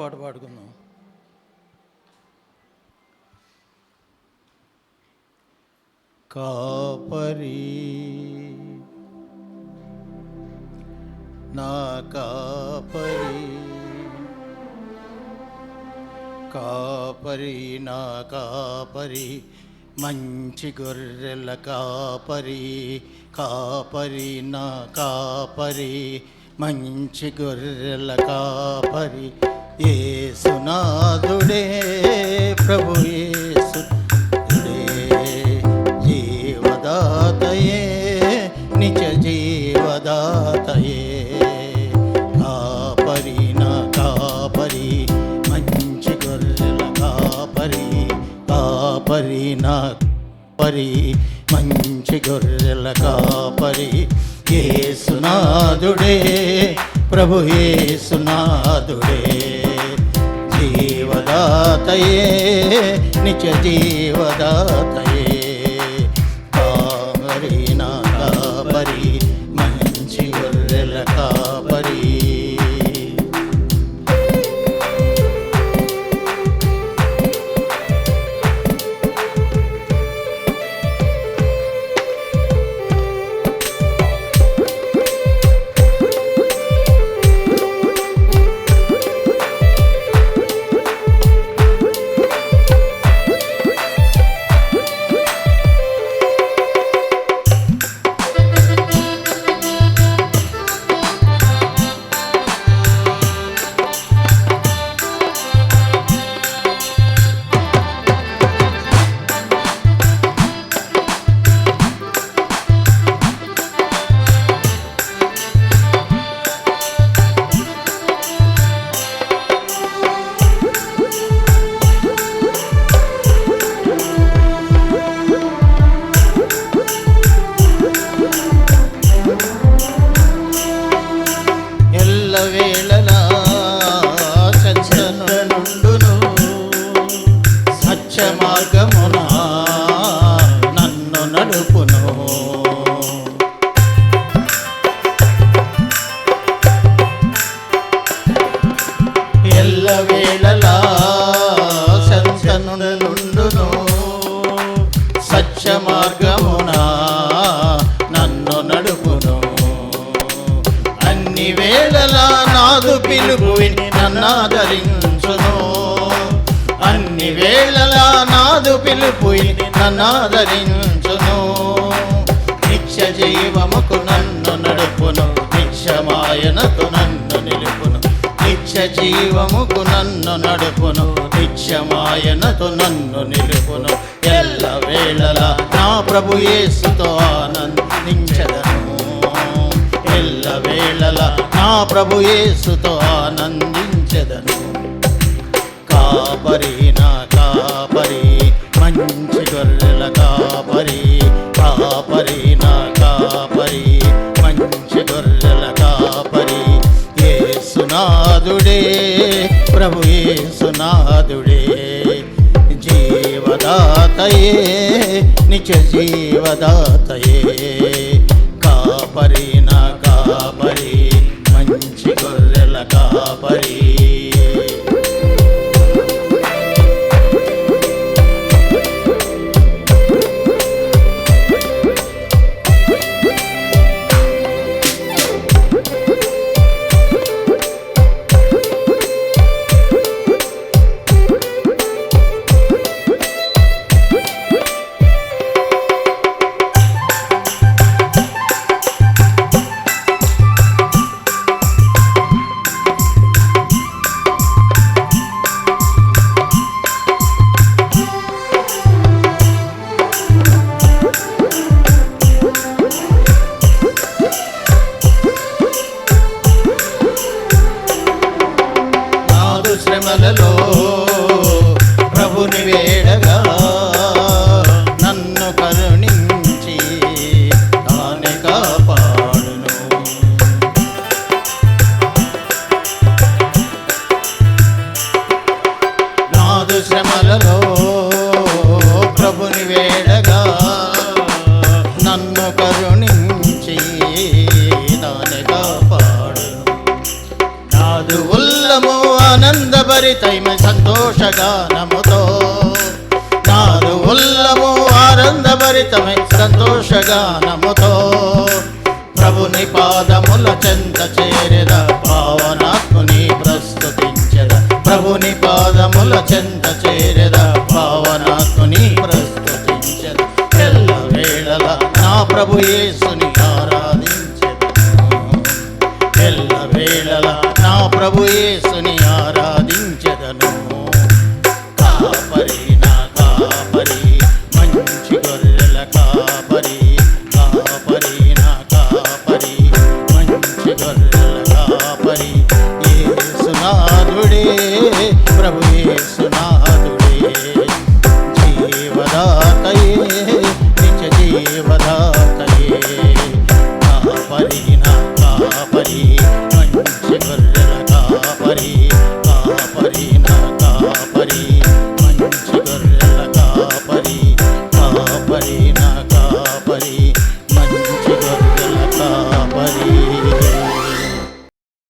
పాట పాడుకుందాం. కాపరి నా కాపరి, కాపరి నా కాపరి, మంచి గొర్రెల కాపరి, కాపరి నా కాపరి, మంచి గొర్రెల కాపరి, యేసునాథుడే ప్రభు యేసుడే, జీవదాతయే నిజ జీవదాతయే, కాపరి నా కాపరి, మంచి గొర్రెల కాపరి, కాపరి నా కాపరి, మంచి గొర్రెల కాపరి, యేసునాథుడే ప్రభు యేసునాథుడే, జీవదాతయే నిత్య జీవదాతయే, కాపరి నా కాపరి, మంచి గొర్రెల కాపరి. మార్గమున నన్ను నడుపును, ఎల్లవేళలా సంతనుండును, సత్య మార్గమున నన్ను నడుపును, అన్ని వేళలా నాదు పిలుపు విని నన్నాదరించును, అన్ని వేళలా నాదు పిలుపు నన్నాదరించును, నిత్య జీవముకు నన్ను నడుపును, నిత్యమాయనకు నన్ను నిలుపును, నిత్య జీవముకు నన్ను నడుపును, నిత్యమాయనకు నన్ను నిలుపును, ఎల్ల వేళలా నా ప్రభు యేసుతో ఆనందించెదను, ఎల్ల వేళలా నా ప్రభు యేసుతో ఆనందించెదను, కాపరి నా కాపరి, మంచి గొర్రెల కాపరి, కాపరి నా కాపరి, మంచి గొర్రెల కాపరి, యేసునాథుడే ప్రభు యేసునాథుడే, జీవదాతయే నిత్య జీవదాతయే, కాపరి నా కాపరి, మంచి గొర్రెల కాపరి. శ్రమలలో ప్రభుని వేడగా నన్ను కరుణించి తానే కాపాడును, నాదు శ్రమలలో ప్రభుని వేడగా నన్ను కరుణించి తానే కాపాడును, నాదు ఉల్లము ఆనందభరితమై భరితైమ సంతోషగానముతో నాదు ఉల్లము ఆనందభరితమై సంతోషగానముతో ప్రభుని పాదముల చెంత చేరెద పావనాత్ముని ప్రస్తుతించెద ప్రభుని పాదముల చెంత చేరెద పావనాత్ముని ప్రస్తుతించెద ఎల్ల వేళల నా ప్రభు యేసుని ఆరాధించెదను ఎల్ల వేళల నా ప్రభు యేసుని ఆరాధించెదను కాపరి నా కాపరి మంచి గొర్రెల కాపరి కాపరి నా కాపరి మంచి గొర్రెల కాపరి యేసునాథుడే ప్రభు యేసునాథుడే జీవదాతయే నిత్య జీవదాతయే కాపరి నా కాపరి మంచి గొర్రెల కాపరి కాపరి నా కాపరి మంచి గొర్రెల కాపరి కాపరి నా